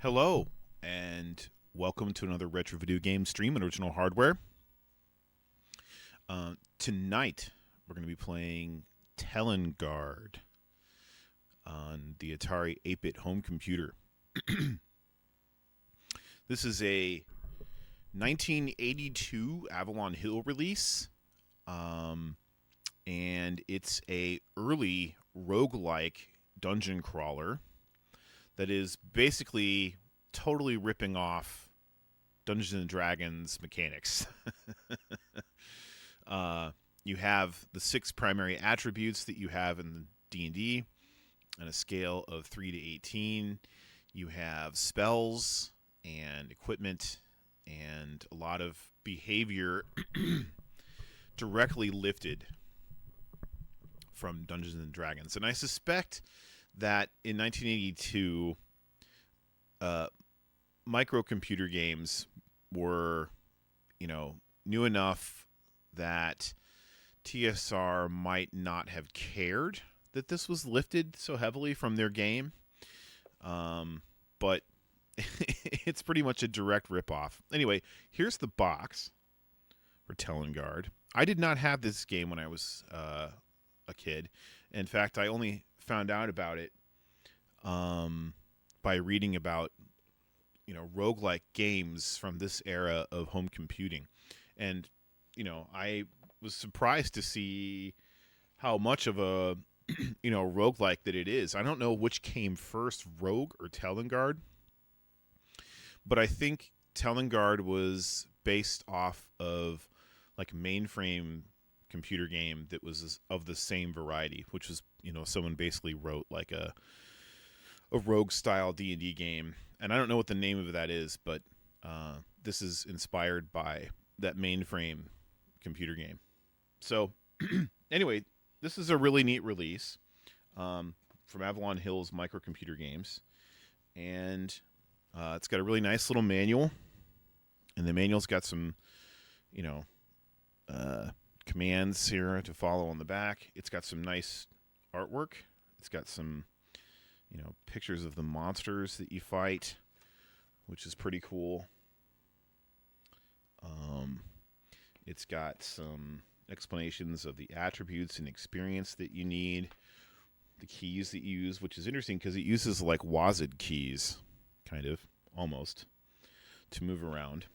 Hello, and welcome to another retro video game stream on Original Hardware. Tonight, we're going to be playing Telengard on the Atari 8-bit home computer. This is a 1982 Avalon Hill release, and it's a early roguelike dungeon crawler that is basically totally ripping off Dungeons and Dragons mechanics. You have the 6 primary attributes that you have in D&D on a scale of 3 to 18. You have spells and equipment and a lot of behavior directly lifted from Dungeons and Dragons. And I suspect that in 1982, microcomputer games were, new enough that TSR might not have cared that this was lifted so heavily from their game. But it's pretty much a direct ripoff. Anyway, here's the box for Telengard. I did not have this game when I was a kid. In fact, I only found out about it by reading about roguelike games from this era of home computing. And I was surprised to see how much of a roguelike that it is. I don't know which came first, Rogue or Telengard, but I think Telengard was based off of like a mainframe computer game that was of the same variety, which was someone basically wrote like a rogue style D&D game, and I don't know what the name of that is, but this is inspired by that mainframe computer game. So anyway, this is a really neat release from Avalon Hill's Microcomputer Games, and it's got a really nice little manual, and the manual's got some commands here to follow on the back. It's got some nice artwork. It's got some pictures of the monsters that you fight, which is pretty cool. It's got some explanations of the attributes and experience that you need, the keys that you use, which is interesting because it uses like WASD keys, kind of, almost, to move around.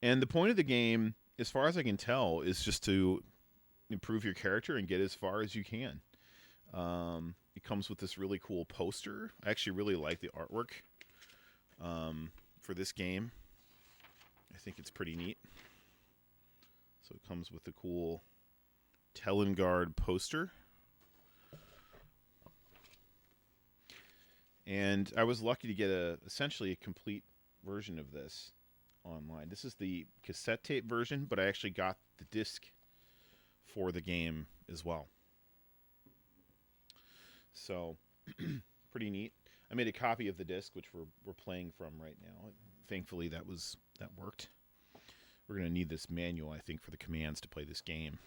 And the point of the game, as far as I can tell, is just to improve your character and get as far as you can. It comes with this really cool poster. I actually really like the artwork for this game. I think it's pretty neat. So it comes with the cool Telengard poster. And I was lucky to get essentially a complete version of this online. This is the cassette tape version, but I actually got the disc for the game as well. So, pretty neat. I made a copy of the disc, which we're playing from right now. Thankfully, that worked. We're going to need this manual, I think, for the commands to play this game.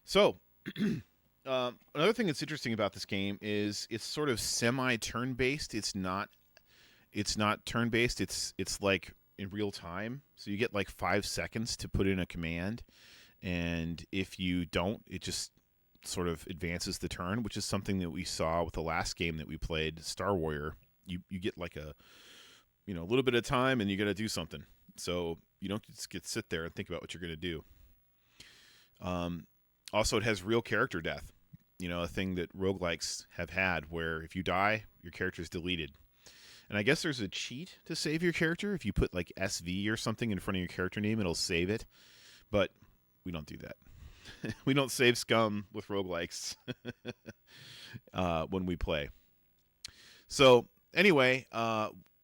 So, another thing that's interesting about this game is it's sort of semi-turn-based. It's not turn-based. It's like in real time. So you get like 5 seconds to put in a command, and if you don't, it just sort of advances the turn, which is something that we saw with the last game that we played, Star Warrior. You get like a little bit of time, and you got to do something. So you don't just sit there and think about what you're going to do. Also, it has real character death. A thing that roguelikes have had, where if you die, your character's deleted. And I guess there's a cheat to save your character. If you put like SV or something in front of your character name, it'll save it. But we don't do that. We don't save scum with roguelikes when we play. So anyway,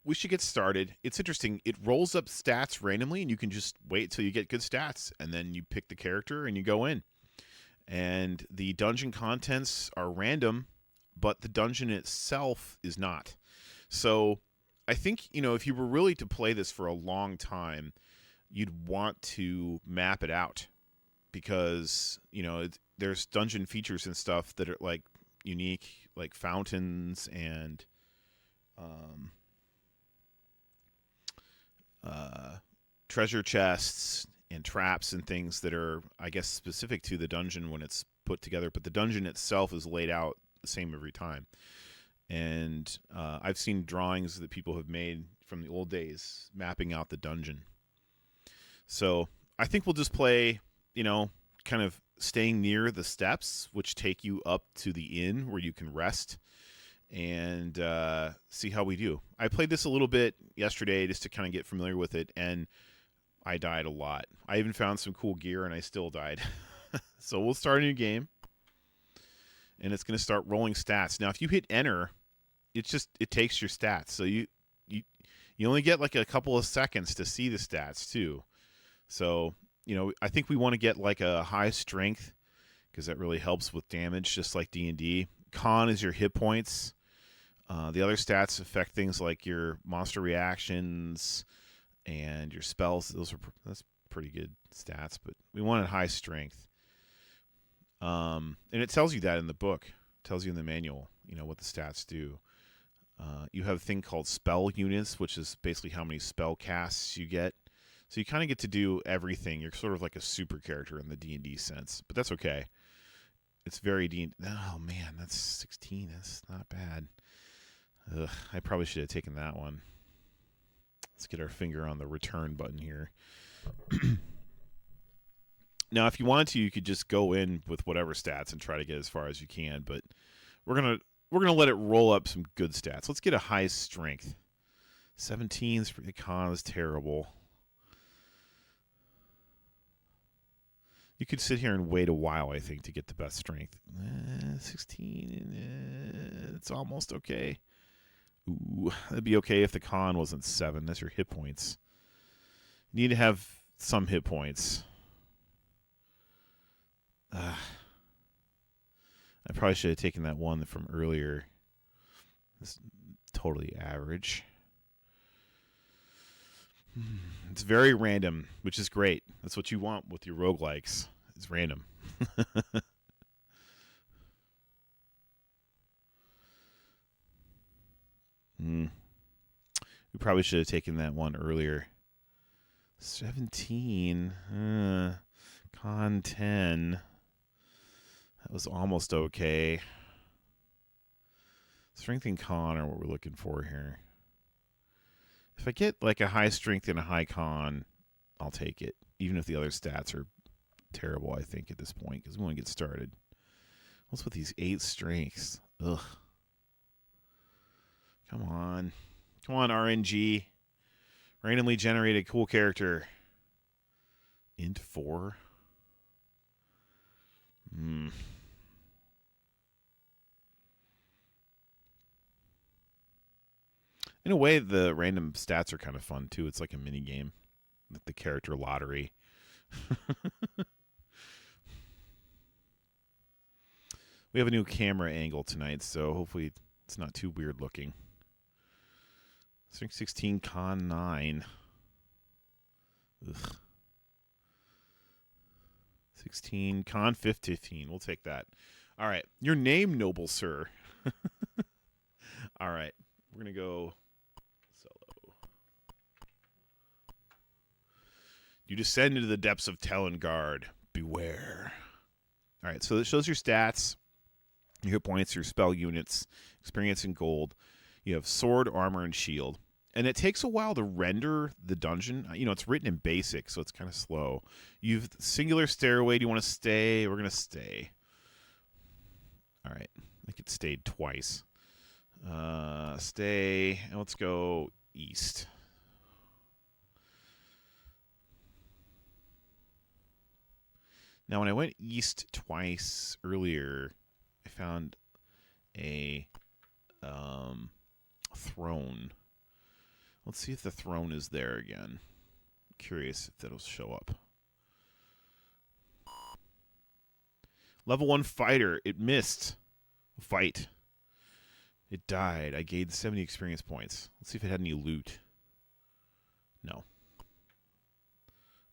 we should get started. It's interesting. It rolls up stats randomly, and you can just wait till you get good stats, and then you pick the character and you go in. And the dungeon contents are random, but the dungeon itself is not. So I think, if you were really to play this for a long time, you'd want to map it out, because, there's dungeon features and stuff that are like unique, like fountains and um, treasure chests and traps and things that are, I guess, specific to the dungeon when it's put together. But the dungeon itself is laid out the same every time. And I've seen drawings that people have made from the old days mapping out the dungeon. So I think we'll just play, kind of staying near the steps, which take you up to the inn where you can rest and see how we do. I played this a little bit yesterday just to kind of get familiar with it, and I died a lot. I even found some cool gear, and I still died. So we'll start a new game, and it's going to start rolling stats. Now, if you hit enter, it takes your stats. So you only get like a couple of seconds to see the stats too. So, I think we want to get like a high strength because that really helps with damage, just like D&D. Con is your hit points. The other stats affect things like your monster reactions and your spells. That's pretty good stats, but we wanted high strength. And it tells you that in the book. It tells you in the manual, what the stats do. You have a thing called spell units, which is basically how many spell casts you get. So you kind of get to do everything. You're sort of like a super character in the D&D sense, but that's okay. It's very D&D. Oh, man, that's 16. That's not bad. Ugh, I probably should have taken that one. Let's get our finger on the return button here. Now, if you wanted to, you could just go in with whatever stats and try to get as far as you can, but we're gonna let it roll up some good stats. Let's get a high strength. 17's for the con is terrible. You could sit here and wait a while, I think, to get the best strength. 16, it's almost okay. Ooh, that'd be okay if the con wasn't 7. That's your hit points. You need to have some hit points. I probably should have taken that one from earlier. It's totally average. It's very random, which is great. That's what you want with your roguelikes. It's random. We probably should have taken that one earlier. 17. Con 10. That was almost okay. Strength and con are what we're looking for here. If I get like a high strength and a high con, I'll take it. Even if the other stats are terrible, I think, at this point, because we want to get started. What's with these 8 strengths? Ugh. Come on. Come on, RNG. Randomly generated cool character. Int 4. In a way, the random stats are kind of fun, too. It's like a mini game. Like the character lottery. We have a new camera angle tonight, so hopefully it's not too weird looking. Strength 16, con 9. Ugh. 16, con 15. We'll take that. All right. Your name, noble sir. All right. We're going to go solo. You descend into the depths of Telengard. Beware. All right. So it shows your stats, your hit points, your spell units, experience, and gold. You have sword, armor, and shield. And it takes a while to render the dungeon. It's written in basic, so it's kind of slow. You've singular stairway. Do you want to stay? We're going to stay. All right. I think it stayed twice. Stay. And let's go east. Now, when I went east twice earlier, I found a throne. Let's see if the throne is there again. Curious if that'll show up. Level 1 fighter. It missed. Fight. It died. I gained 70 experience points. Let's see if it had any loot. No.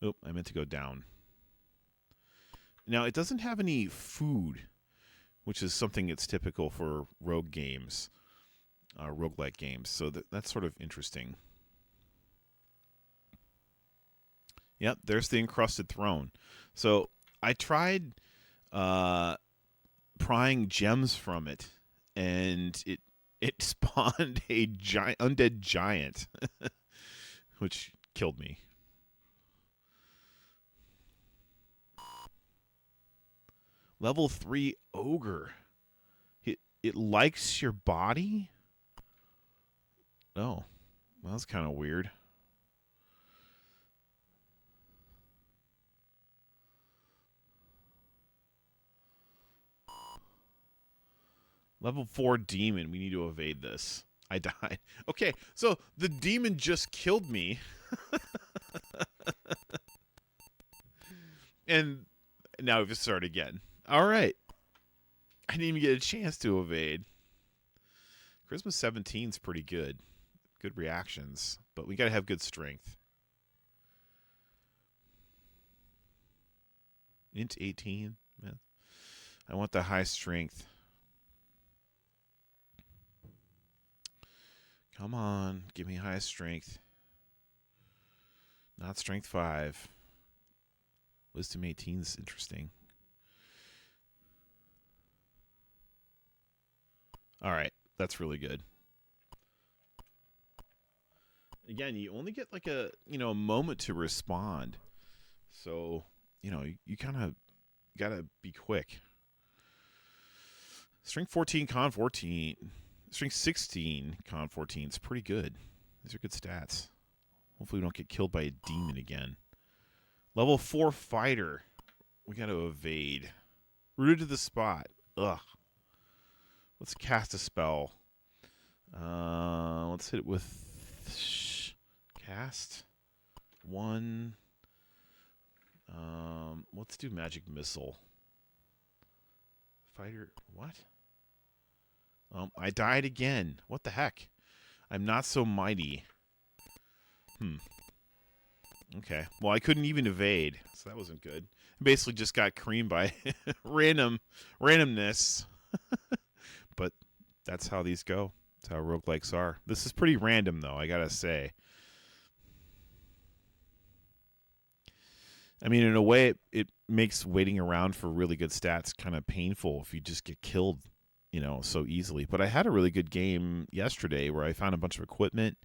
Oh, I meant to go down. Now, it doesn't have any food. which is something that's typical for rogue games, roguelike games. So that's sort of interesting. Yep, there's the encrusted throne. So I tried prying gems from it, and it spawned a undead giant, which killed me. Level 3 ogre. It likes your body? Oh, well, that's kind of weird. Level 4 demon. We need to evade this. I died. Okay, so the demon just killed me. And now we have to start again. All right. I didn't even get a chance to evade. Charisma 17 is pretty good. Good reactions. But we got to have good strength. Int 18. Man. I want the high strength. Come on. Give me high strength. Not strength 5. Wisdom 18 is interesting. All right. That's really good. Again, you only get like a moment to respond. So, you kind of got to be quick. Strength 14, con 14. Strength 16, con 14 is pretty good. These are good stats. Hopefully we don't get killed by a demon again. Level 4 fighter. We got to evade. Rooted to the spot. Ugh. Let's cast a spell. Let's hit it with cast 1. Let's do magic missile. Fighter. What? I died again. What the heck? I'm not so mighty. Okay. Well, I couldn't even evade, so that wasn't good. Basically just got creamed by randomness. But that's how these go. That's how roguelikes are. This is pretty random, though, I gotta say. I mean, in a way, it makes waiting around for really good stats kind of painful if you just get killed, so easily. But I had a really good game yesterday where I found a bunch of equipment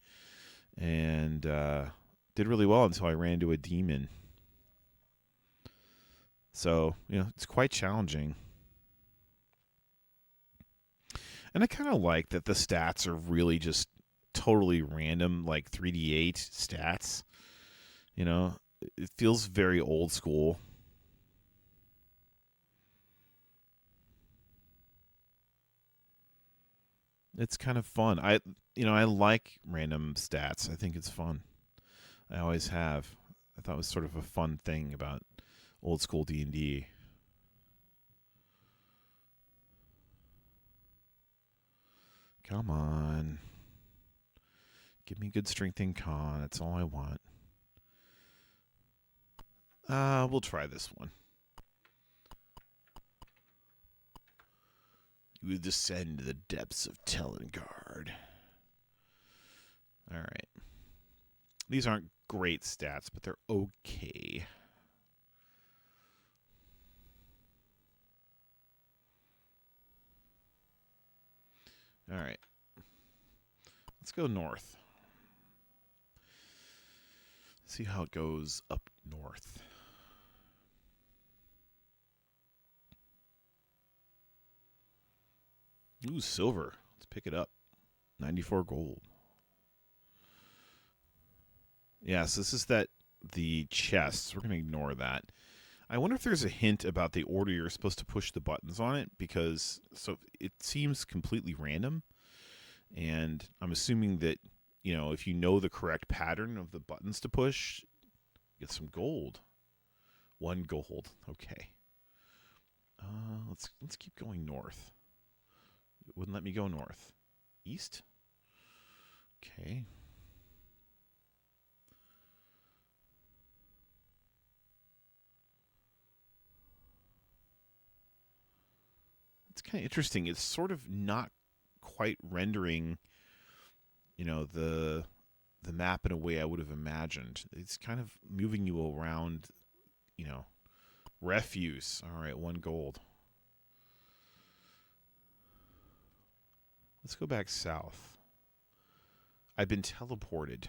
and did really well until I ran into a demon. So, it's quite challenging. And I kind of like that the stats are really just totally random, like 3d8 stats. It feels very old school. It's kind of fun. I like random stats. I think it's fun. I always have. I thought it was sort of a fun thing about old school D&D. Come on. Give me good strength and con. That's all I want. We'll try this one. You will descend to the depths of Telengard. All right. These aren't great stats, but they're okay. All right. Let's go north. See how it goes up north. Ooh, silver. Let's pick it up. 94 gold. Yes, this is the chests. We're going to ignore that. I wonder if there's a hint about the order you're supposed to push the buttons on it, because it seems completely random. And I'm assuming that, if you know the correct pattern of the buttons to push, get some gold. 1 gold. Okay. Let's keep going north. It wouldn't let me go north. East? Okay. it's kind of interesting. It's sort of not quite rendering, the map in a way I would have imagined. It's kind of moving you around, you know, refuse. All right, 1 gold. Let's go back south. I've been teleported.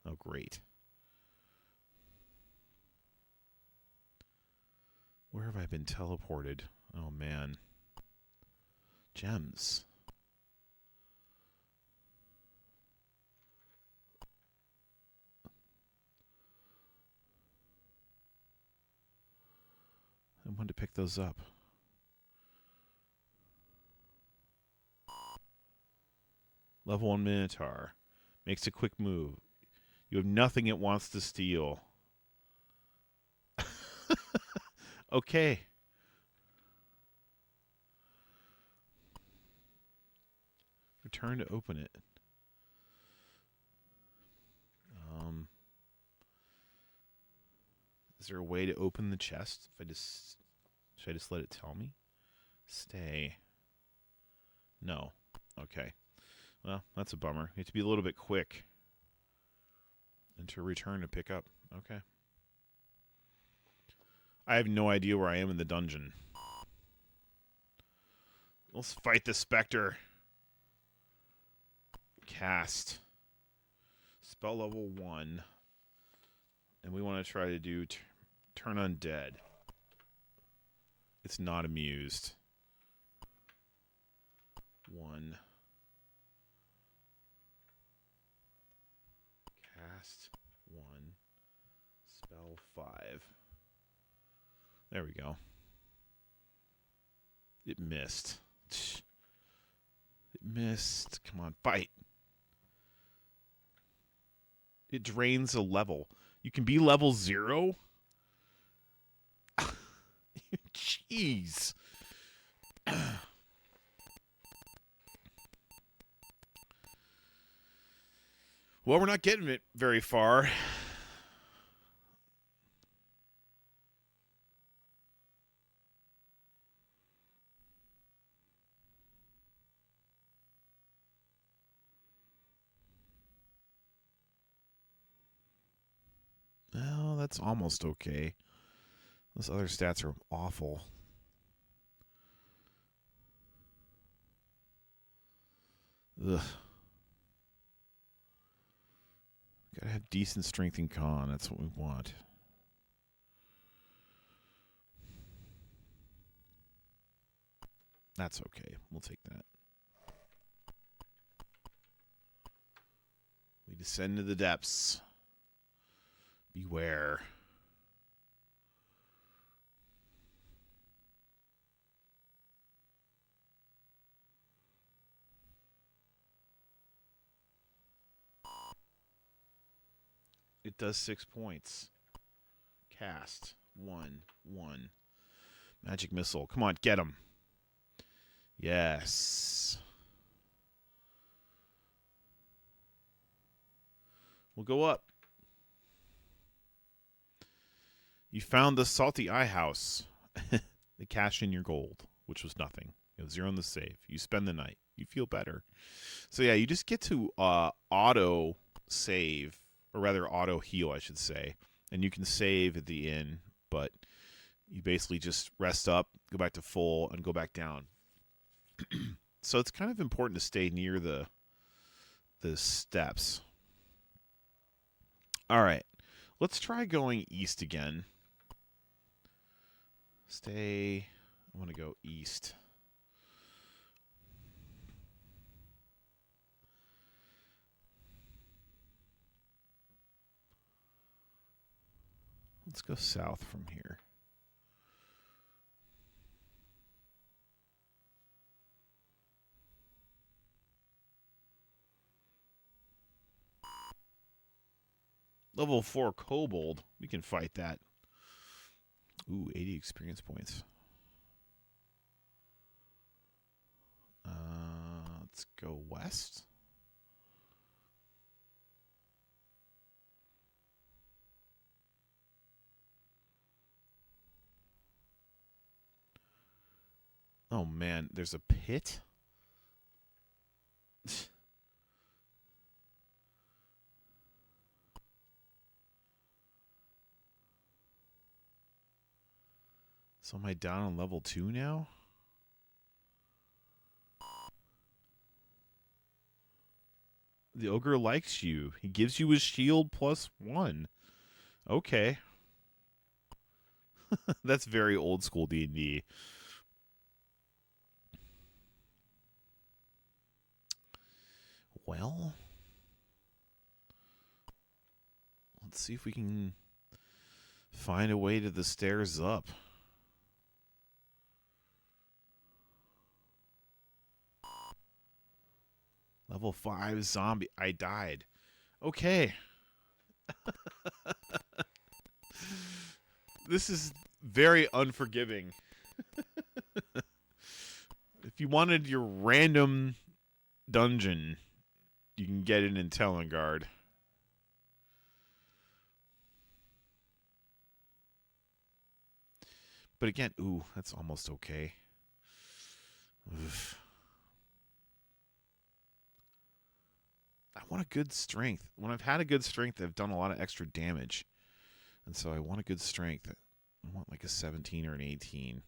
Oh, great. Where have I been teleported? Oh, man. Gems. I wanted to pick those up. Level 1 Minotaur. Makes a quick move. You have nothing it wants to steal. Okay. Return to open it. Is there a way to open the chest? Should I just let it tell me? Stay. No. Okay. Well, that's a bummer. You have to be a little bit quick. And to return to pick up. Okay. I have no idea where I am in the dungeon. Let's fight the specter. Cast. Spell level 1. And we want to try to do turn undead. It's not amused. 1. Cast 1. Spell 5. There we go. It missed. It missed. Come on, fight. It drains a level. You can be level 0? Jeez. Well, we're not getting it very far. Well, that's almost okay. Those other stats are awful. Ugh. Gotta have decent strength and con. That's what we want. That's okay. We'll take that. We descend to the depths. Beware. It does 6 points. Cast. 1. Magic missile. Come on, get him. Yes. We'll go up. You found the Salty Eye House. They cash in your gold, which was nothing. You have 0 in the save. You spend the night. You feel better. So yeah, you just get to auto save, or rather auto heal, I should say. And you can save at the inn, but you basically just rest up, go back to full, and go back down. So it's kind of important to stay near the steps. All right. Let's try going east again. I want to go east. Let's go south from here. Level 4 kobold. We can fight that. Ooh, 80 experience points. Let's go west. Oh, man. There's a pit? So am I down on level 2 now? The ogre likes you. He gives you his shield +1. Okay. That's very old school D&D. Well, let's see if we can find a way to the stairs up. Level 5 zombie. I died. Okay. This is very unforgiving. If you wanted your random dungeon, you can get it in Telengard. But again, ooh, that's almost okay. Oof. I want a good strength. When I've had a good strength, I've done a lot of extra damage. And so I want a good strength. I want like a 17 or an 18.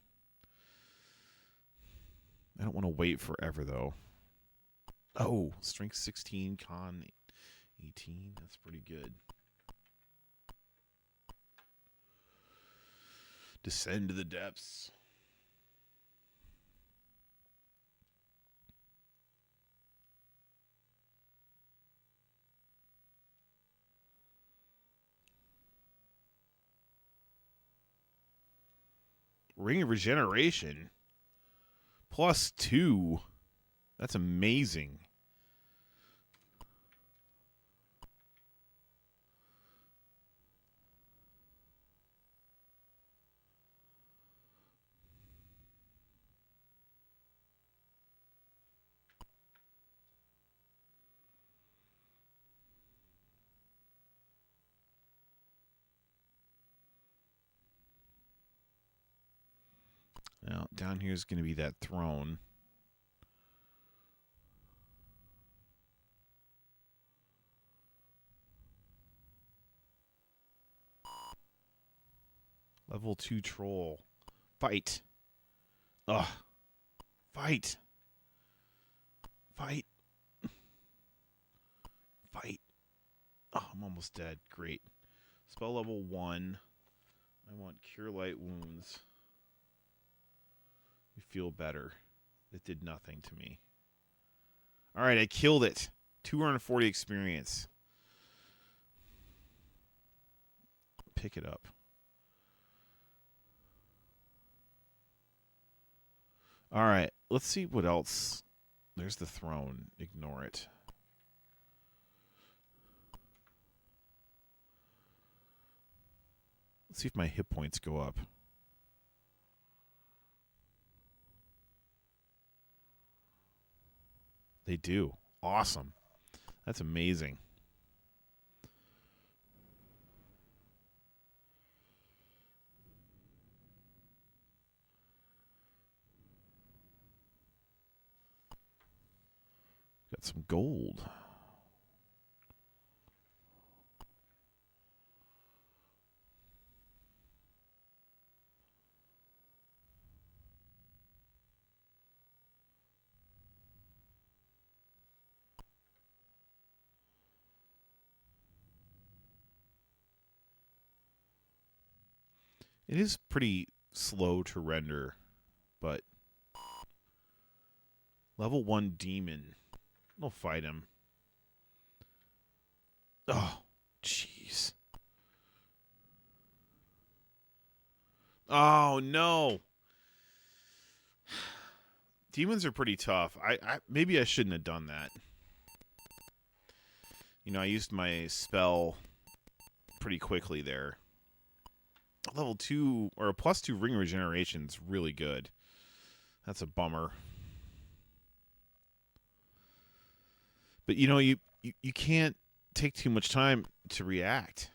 I don't want to wait forever, though. Oh, strength 16, con 18. That's pretty good. Descend to the depths. Ring of Regeneration. +2. That's amazing. Now, down here is going to be that throne. Level 2 troll. Fight. Ugh. Fight. Fight. Fight. Oh, I'm almost dead. Great. Spell level 1. I want Cure Light Wounds. You feel better. It did nothing to me. Alright, I killed it. 240 experience. Pick it up. Alright, let's see what else. There's the throne. Ignore it. Let's see if my hit points go up. They do. Awesome. That's amazing. Got some gold. It is pretty slow to render, but level 1 demon. I'll fight him. Oh, jeez. Oh, no. Demons are pretty tough. Maybe I shouldn't have done that. You know, I used my spell pretty quickly there. Level 2 or a +2 ring regeneration is really good. That's a bummer. But you know, you can't take too much time to react.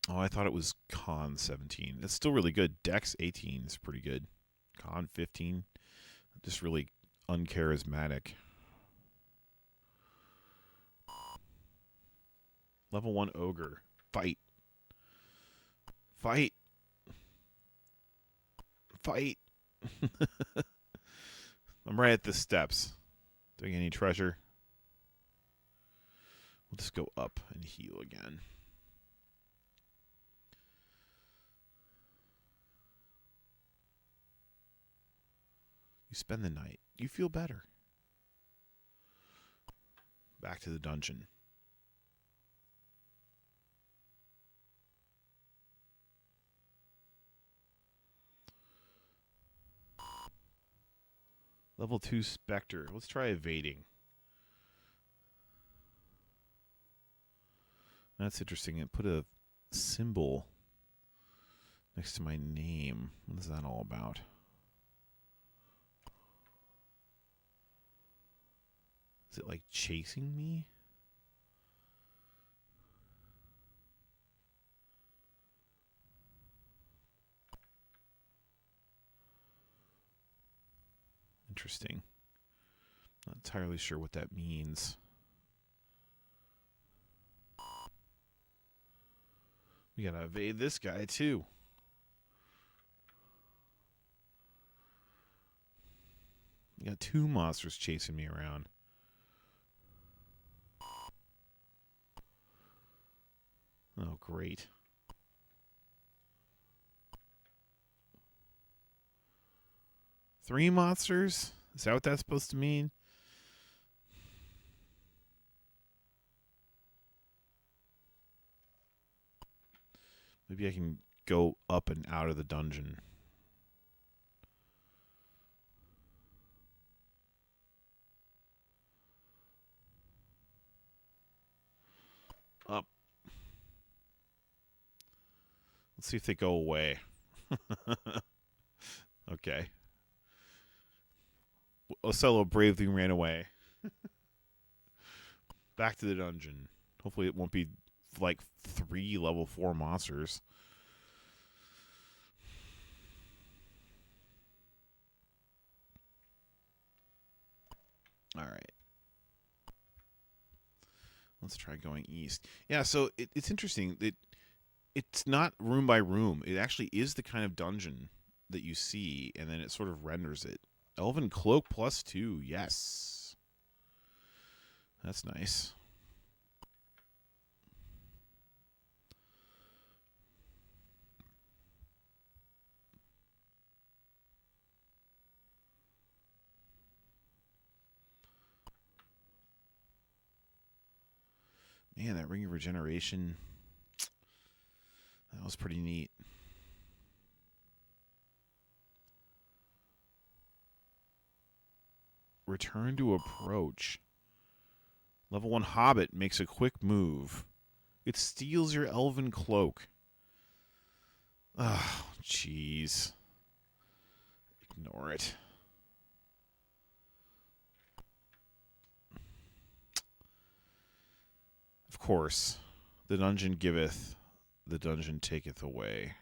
Oh, I thought it was Con 17. It's still really good. Dex 18 is pretty good. Con 15, just really uncharismatic. Level 1 Ogre. Fight. Fight. Fight. I'm right at the steps. Do I get any treasure? We'll just go up and heal again. You spend the night. You feel better. Back to the dungeon. Level 2 Spectre. Let's try evading. That's interesting. It put a symbol next to my name. What is that all about? Is it like chasing me? Interesting. Not entirely sure what that means. We gotta evade this guy too. We got 2 monsters chasing me around. Oh, great. Three monsters? Is that what that's supposed to mean? Maybe I can go up and out of the dungeon. Up. Let's see if they go away. Okay. Ocello bravely ran away. Back to the dungeon. Hopefully it won't be like 3 level 4 monsters. All right. Let's try going east. Yeah, so it's interesting. It's not room by room. It actually is the kind of dungeon that you see, and then it sort of renders it. Elven Cloak +2. Yes. That's nice. Man, that Ring of Regeneration, that was pretty neat. Return to approach. Level 1 Hobbit makes a quick move. It steals your elven cloak. Oh, jeez. Ignore it. Of course, the dungeon giveth, the dungeon taketh away.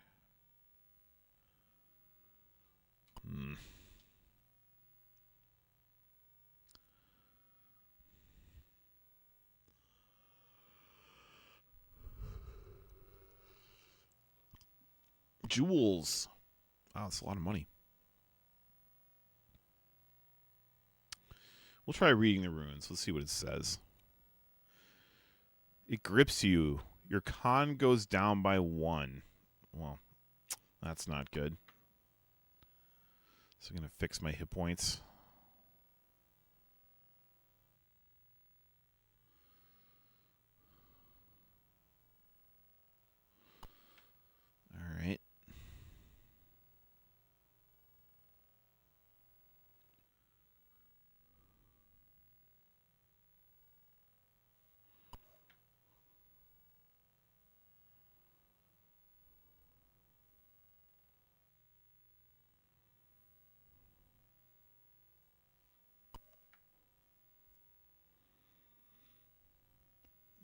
Jewels. Wow, that's a lot of money. We'll try reading the runes. Let's see what it says. It grips you. Your con goes down by 1. Well, that's not good. So I'm going to fix my hit points. All right.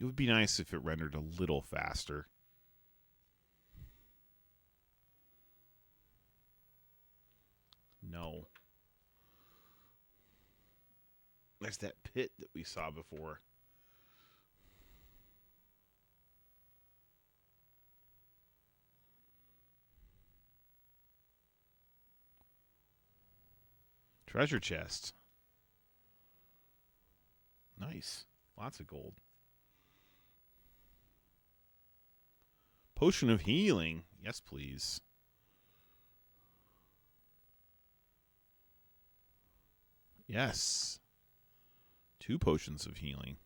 It would be nice if it rendered a little faster. No. There's that pit that we saw before. Treasure chest. Nice. Lots of gold. Potion of healing. Yes, please. Yes. 2 potions of healing.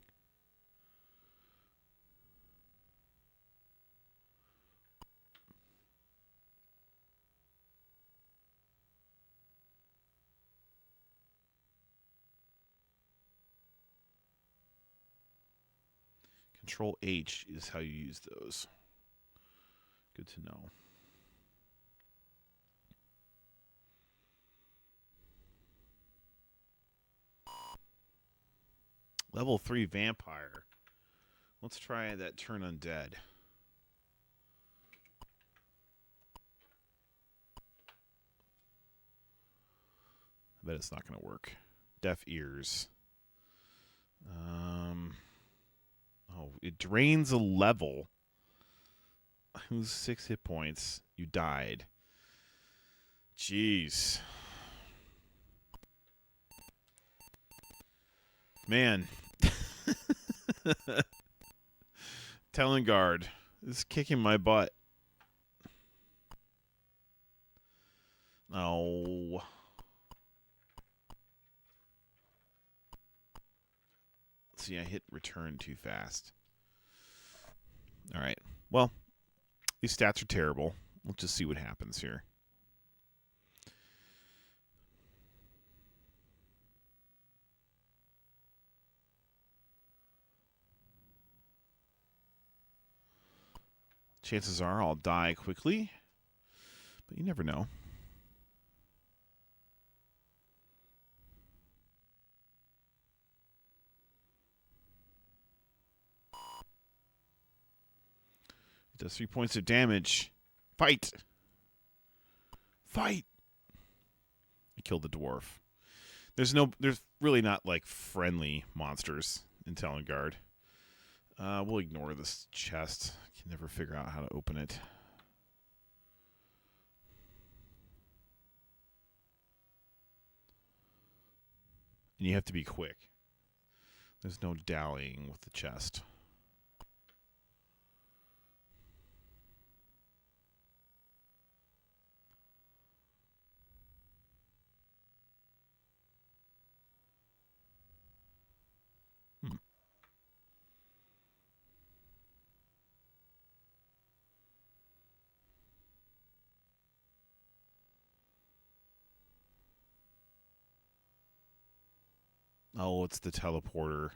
Control H is how you use those. Good to know. Level 3 vampire. Let's try that turn undead. I bet it's not going to work. Deaf ears. Oh, it drains a level. Lose 6 hit points. You died. Jeez. Man. Telengard is kicking my butt. Oh. See, I hit return too fast. All right. Well, these stats are terrible. We'll just see what happens here. Chances are I'll die quickly, but you never know. It does 3 points of damage. Fight! Fight! I killed the dwarf. There's really not like friendly monsters in Telengard. We'll ignore this chest. Can never figure out how to open it. And you have to be quick. There's no dallying with the chest. Oh, it's the teleporter.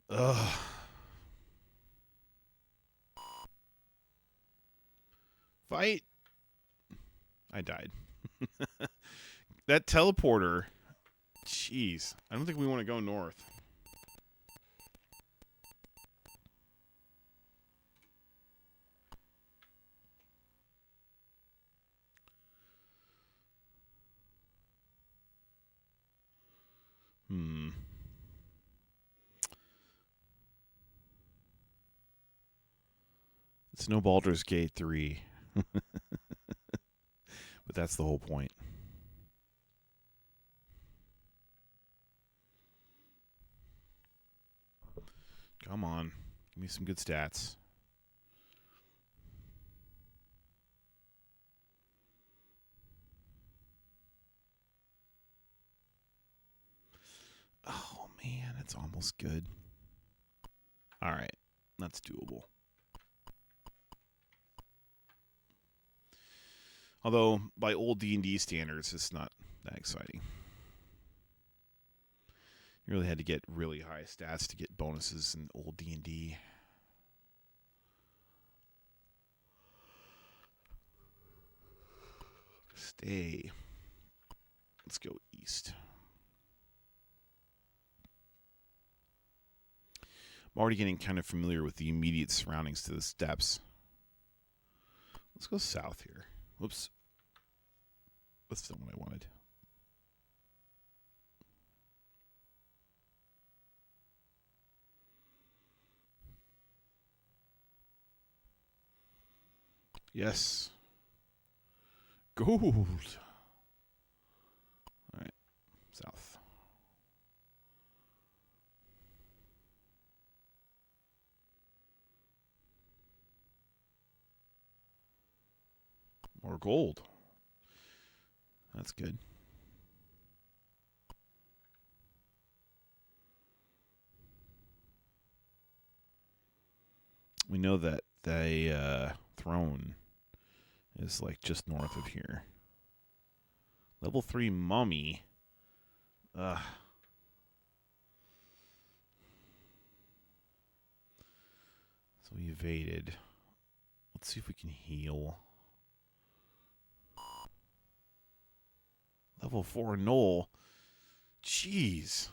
Ugh. Fight! I died. That teleporter. Jeez. I don't think we want to go north. It's no Baldur's Gate 3. But that's the whole point. Come on. Give me some good stats. Oh, man. It's almost good. All right. That's doable. Although, by old D&D standards, it's not that exciting. You really had to get really high stats to get bonuses in old D&D. Stay. Let's go east. I'm already getting kind of familiar with the immediate surroundings to the steps. Let's go south here. Whoops. That's not what I wanted. Yes. Gold. All right. South. More gold. That's good. We know that the throne is like just north of here. Level 3 mummy. Ugh. So we evaded. Let's see if we can heal. Level 4 Knoll. Jeez.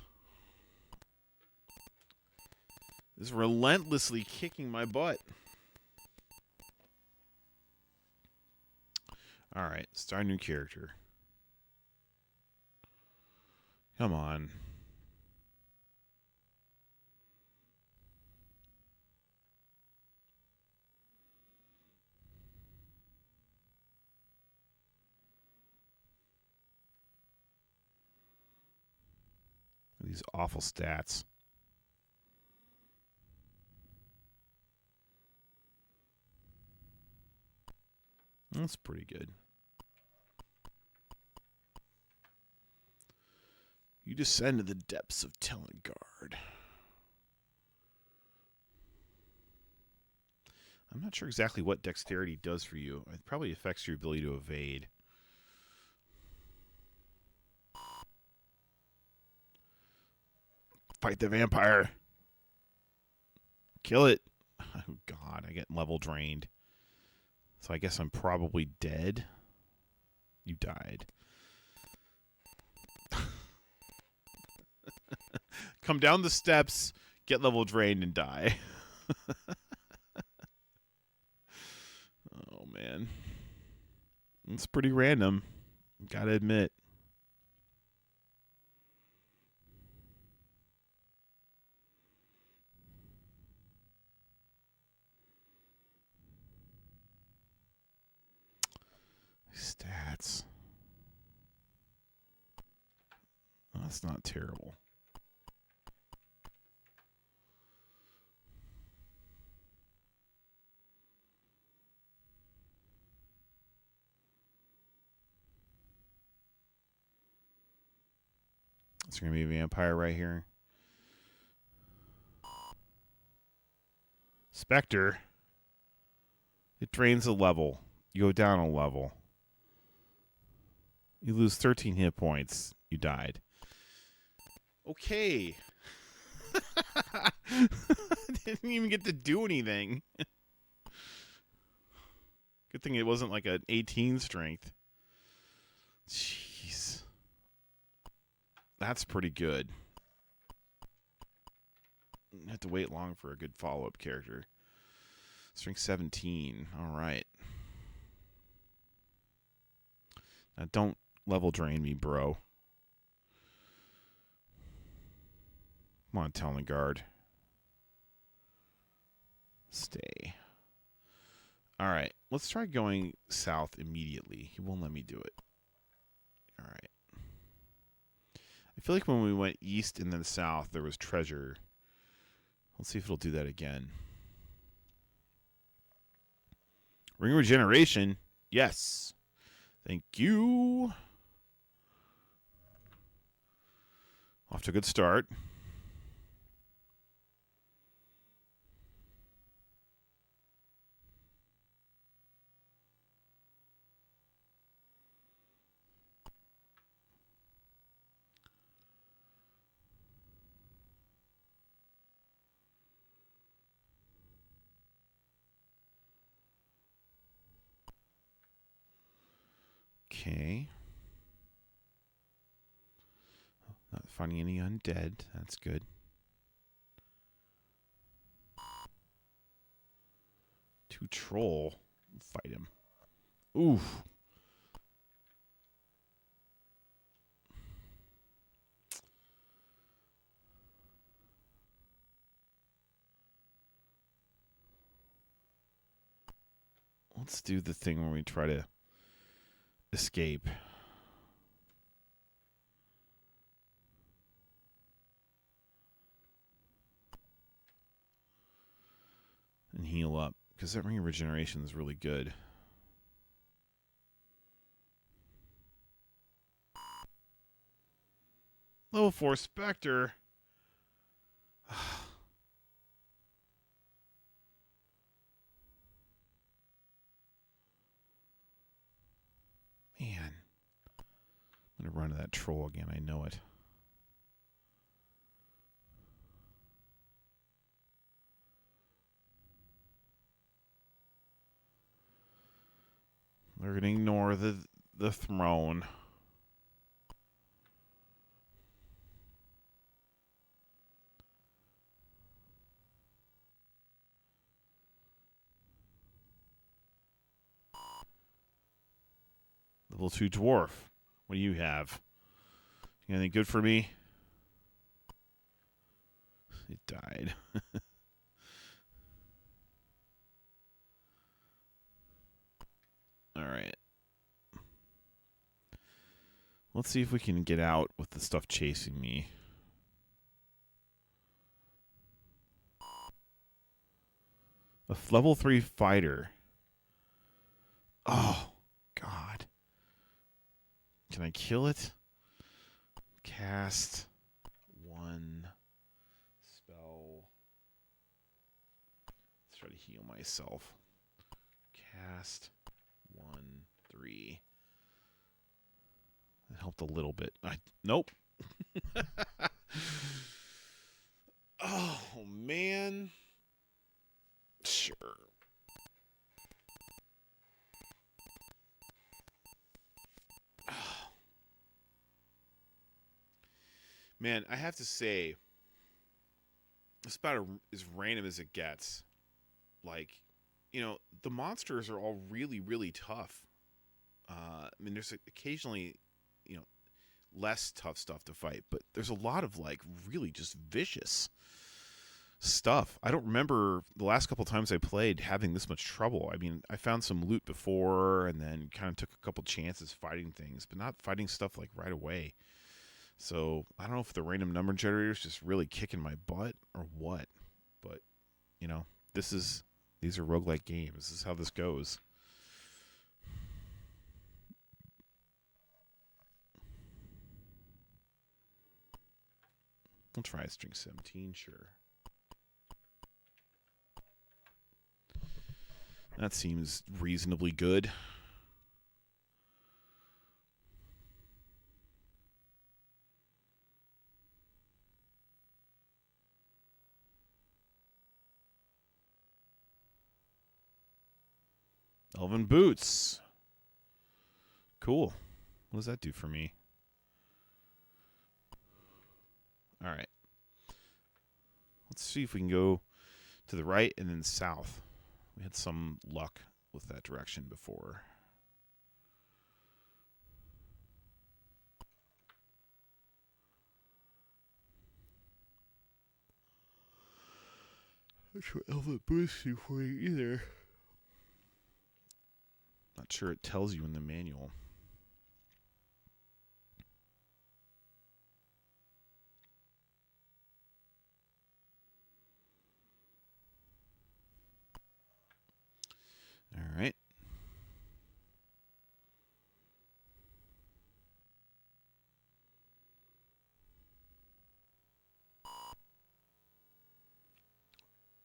This is relentlessly kicking my butt. Alright, start a new character. Come on. These awful stats. That's pretty good. You descend to the depths of Telengard. I'm not sure exactly what dexterity does for you. It probably affects your ability to evade. Fight the vampire. Kill it. Oh, God. I get level drained. So I guess I'm probably dead. You died. Come down the steps, get level drained, and die. Oh, man. It's pretty random. Gotta admit. Stats. Oh, that's not terrible. It's going to be a vampire right here. Spectre. It drains a level. You go down a level. You lose 13 hit points. You died. Okay. Didn't even get to do anything. Good thing it wasn't like an 18 strength. Jeez. That's pretty good. You have to wait long for a good follow-up character. Strength 17. All right. Now don't level drain me, bro. Come on, Telengard. Stay. All right. Let's try going south immediately. He won't let me do it. All right. I feel like when we went east and then south, there was treasure. Let's see if it'll do that again. Ring of Regeneration. Yes. Thank you. Off to a good start. Okay. Not finding any undead. That's good. To troll. Fight him. Oof. Let's do the thing where we try to escape. And heal up. Because that ring of regeneration is really good. Level 4 Spectre. Man. I'm going to run to that troll again. I know it. We're going to ignore the throne. Level 2 dwarf. What do you have? You got anything good for me? It died. All right. Let's see if we can get out with the stuff chasing me. A level 3 fighter. Oh, God. Can I kill it? Cast 1 spell. Let's try to heal myself. Cast 1, 3. That helped a little bit. Nope. Oh, man. Sure. Man, I have to say, it's about as random as it gets. Like, the monsters are all really, really tough. I mean, there's occasionally, less tough stuff to fight, but there's a lot of, like, really just vicious stuff. I don't remember the last couple times I played having this much trouble. I mean, I found some loot before and then kind of took a couple chances fighting things, but not fighting stuff, like, right away. So, I don't know if the random number generator is just really kicking my butt or what. But, these are roguelike games. This is how this goes. We'll try string 17, sure. That seems reasonably good. Elven boots. Cool. What does that do for me? All right. Let's see if we can go to the right and then south. We had some luck with that direction before. Not sure Elven boots do for you either. Not sure it tells you in the manual. All right.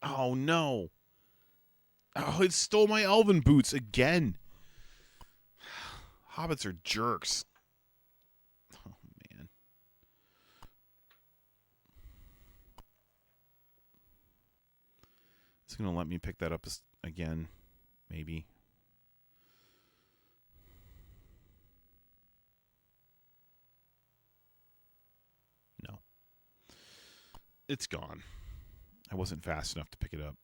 Oh, no. Oh, it stole my elven boots again. Hobbits are jerks. Oh, man. It's going to let me pick that up again. Maybe. No. It's gone. I wasn't fast enough to pick it up.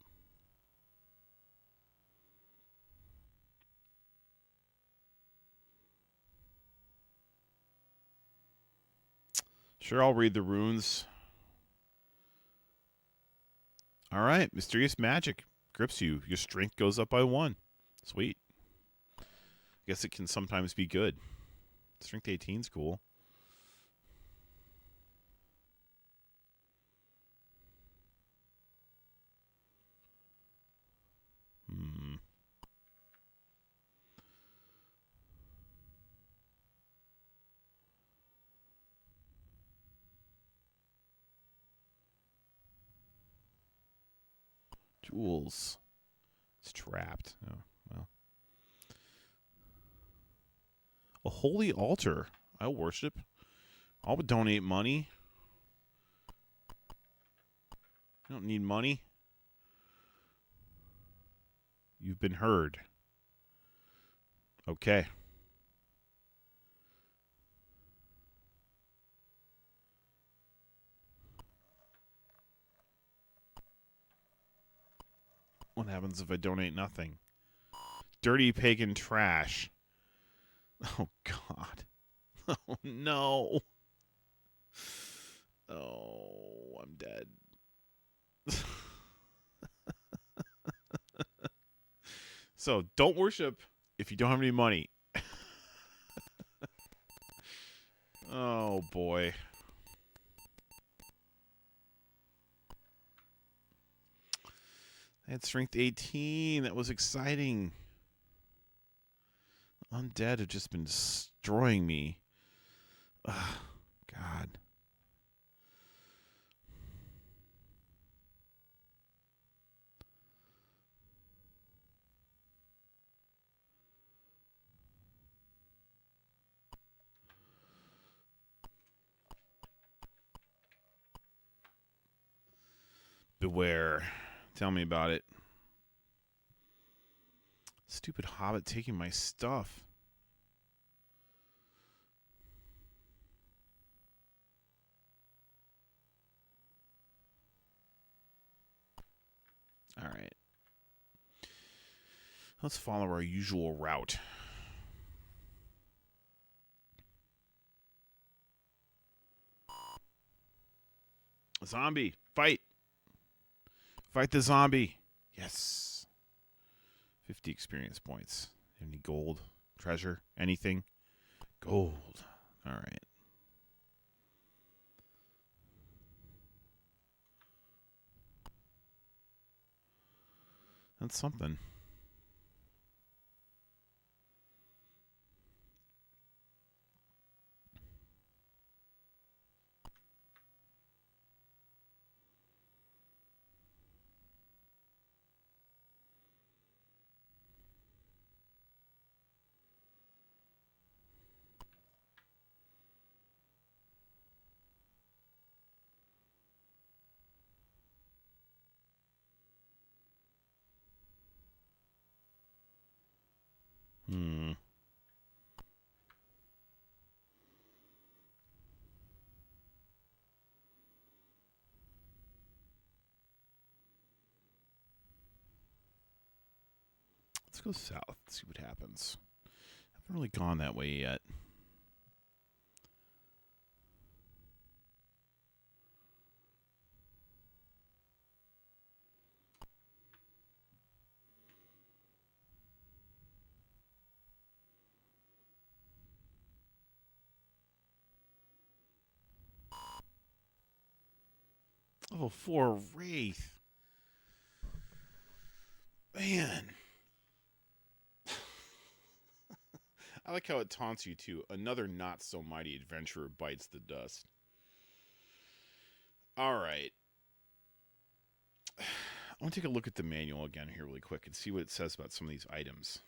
Sure, I'll read the runes. All right, mysterious magic grips you. Your strength goes up by 1. Sweet. Guess it can sometimes be good. Strength 18's cool. Jewels. It's trapped. Oh, well. A holy altar. I'll worship. I'll donate money. I don't need money. You've been heard. Okay. What happens if I donate nothing? Dirty pagan trash. Oh, God. Oh, no. Oh, I'm dead. So, don't worship if you don't have any money. Oh, boy. I had strength 18. That was exciting. Undead have just been destroying me. Ugh, God. Beware. Tell me about it. Stupid hobbit taking my stuff. All right. Let's follow our usual route. Zombie, fight. Fight the zombie. Yes. 50 experience points. Any gold, treasure, anything? Gold. All right. That's something. Let's go south, see what happens. I haven't really gone that way yet. Level 4 Wraith. Man. I like how it taunts you, too. Another not-so-mighty adventurer bites the dust. All right. I want to take a look at the manual again here really quick and see what it says about some of these items.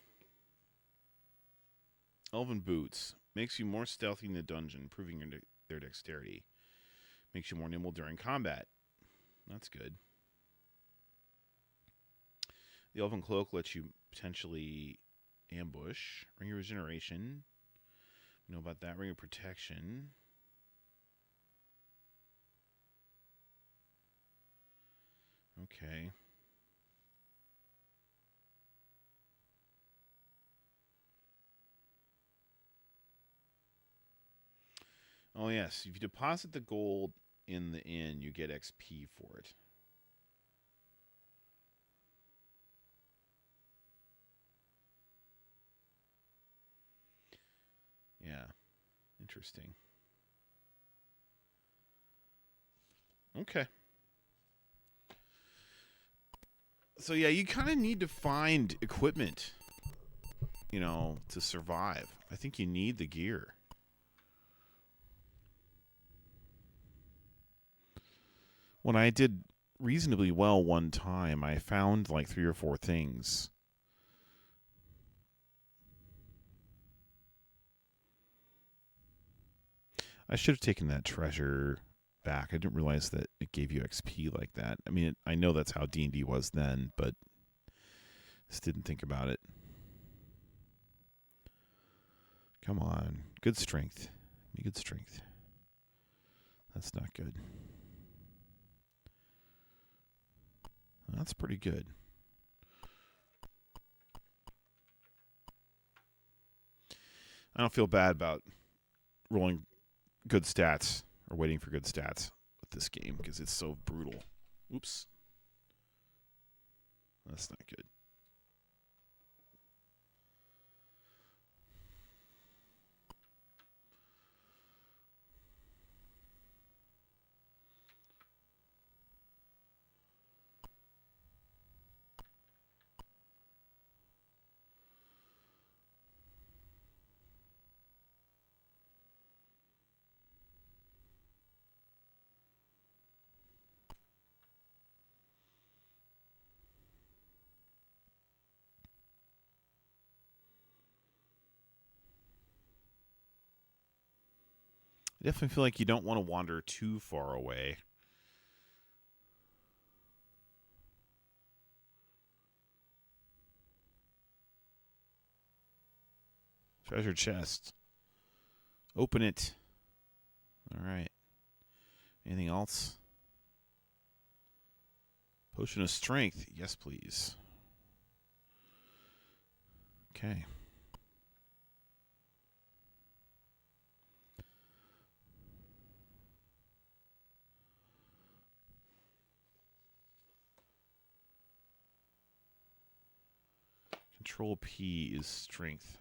Elven Boots. Makes you more stealthy in the dungeon, improving their dexterity. Makes you more nimble during combat. That's good. The Elven Cloak lets you potentially ambush. Ring of Regeneration. We know about that. Ring of Protection. Okay. Oh, yes. If you deposit the gold in the inn, you get XP for it. Yeah. Interesting. Okay. So, yeah, you kind of need to find equipment, to survive. I think you need the gear. When I did reasonably well one time, I found like 3 or 4 things. I should have taken that treasure back. I didn't realize that it gave you XP like that. I mean, I know that's how D&D was then, but just didn't think about it. Come on. Good strength. Be good strength. That's not good. That's pretty good. I don't feel bad about rolling good stats or waiting for good stats with this game because it's so brutal. Oops. That's not good. I definitely feel like you don't want to wander too far away. Treasure chest. Open it. All right. Anything else? Potion of strength. Yes, please. Okay. Control P is strength.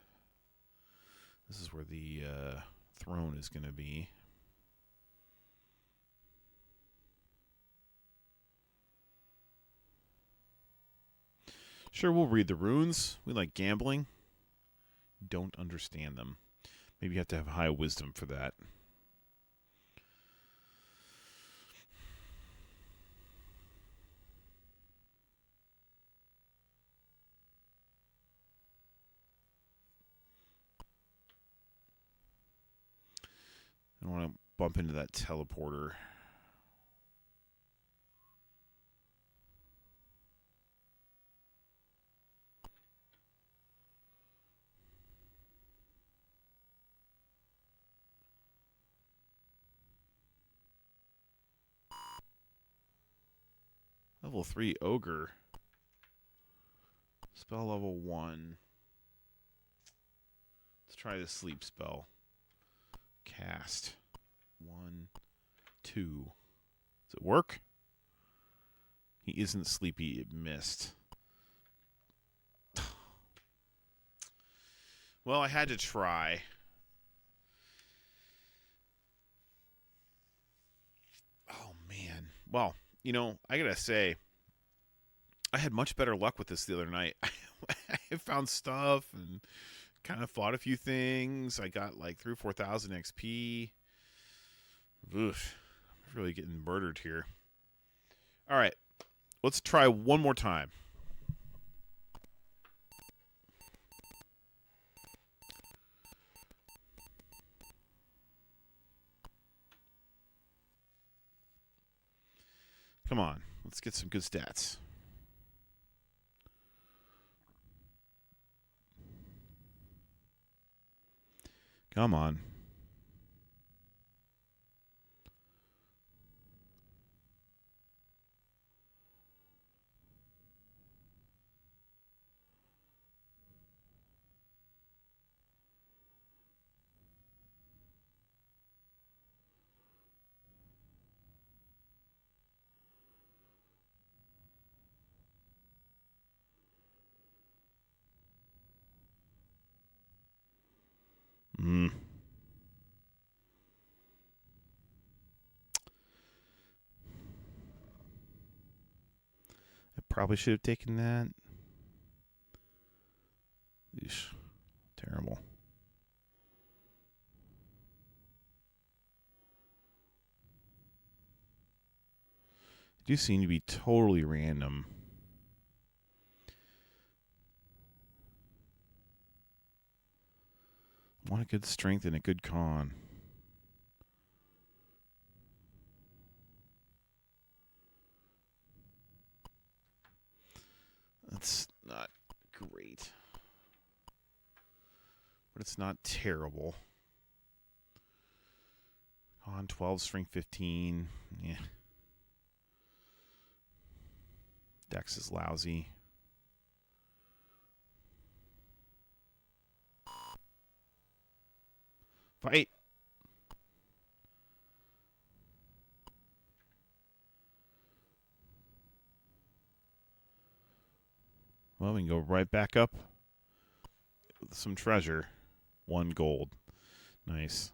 This is where the throne is going to be. Sure, we'll read the runes. We like gambling. Don't understand them. Maybe you have to have high wisdom for that. I don't want to bump into that teleporter. Level 3 ogre. Spell level 1. Let's try the sleep spell. Cast. 1, 2. Does it work? He isn't sleepy. It missed. Well, I had to try. Oh, man. Well, I gotta say, I had much better luck with this the other night. I found stuff and kind of fought a few things. I got like 3,000 or 4,000 XP. Oof. I'm really getting murdered here. All right. Let's try one more time. Come on. Let's get some good stats. Come on. Probably should have taken that. Eesh, terrible. Do seem to be totally random. Want a good strength and a good con. That's not great. But it's not terrible. Con 12, strength 15. Yeah. Dex is lousy. Fight! Well, we can go right back up with some treasure. 1 gold. Nice.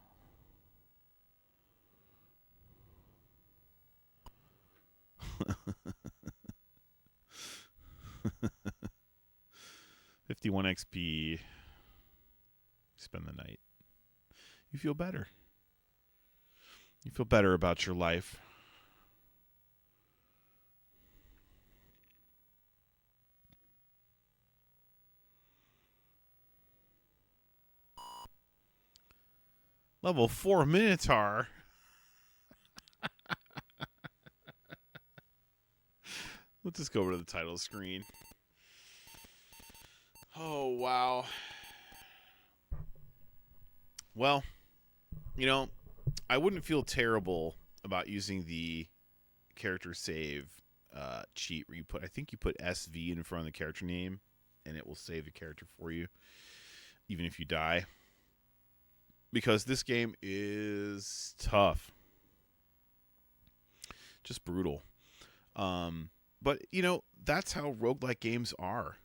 $51 XP. Spend the night. You feel better. You feel better about your life. Level 4 Minotaur. Let's just go over to the title screen. Oh, wow. Well, you know, I wouldn't feel terrible about using the character save cheat where I think you put SV in front of the character name and it will save the character for you, even if you die. Because this game is tough. Just brutal. But, you know, that's how roguelike games are.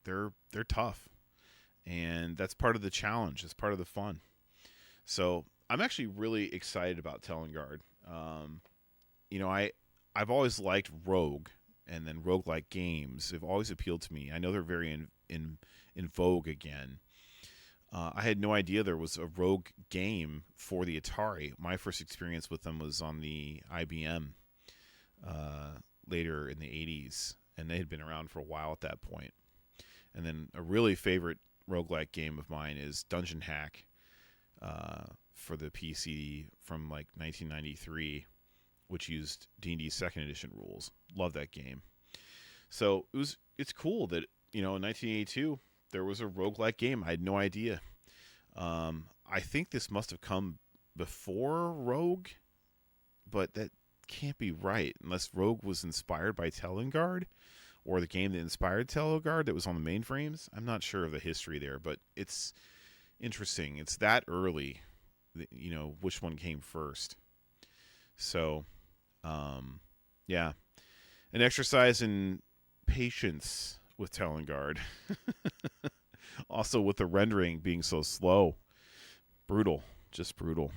They're tough. And that's part of the challenge. It's part of the fun. So I'm actually really excited about Telengard. You know, I've always liked rogue and then roguelike games. They've always appealed to me. I know they're very in vogue again. I had no idea there was a rogue game for the Atari. My first experience with them was on the IBM later in the 80s, and they had been around for a while at that point. And then a really favorite roguelike game of mine is Dungeon Hack for the PC from like 1993, which used D&D 2nd edition rules. Love that game. So it's cool that, you know, in 1982 there was a roguelike game. I had no idea. I think this must have come before Rogue, but that can't be right unless Rogue was inspired by Telengard or the game that inspired Telengard that was on the mainframes. I'm not sure of the history there, but it's interesting. It's that early, you know, which one came first. So, yeah. An exercise in patience with Telengard. Also with the rendering being so slow. Brutal. Just brutal.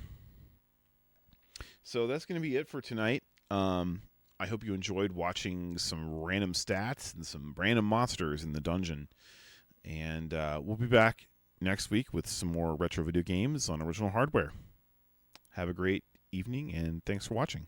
So that's going to be it for tonight. I hope you enjoyed watching some random stats and some random monsters in the dungeon. And we'll be back next week with some more retro video games on original hardware. Have a great evening, and thanks for watching.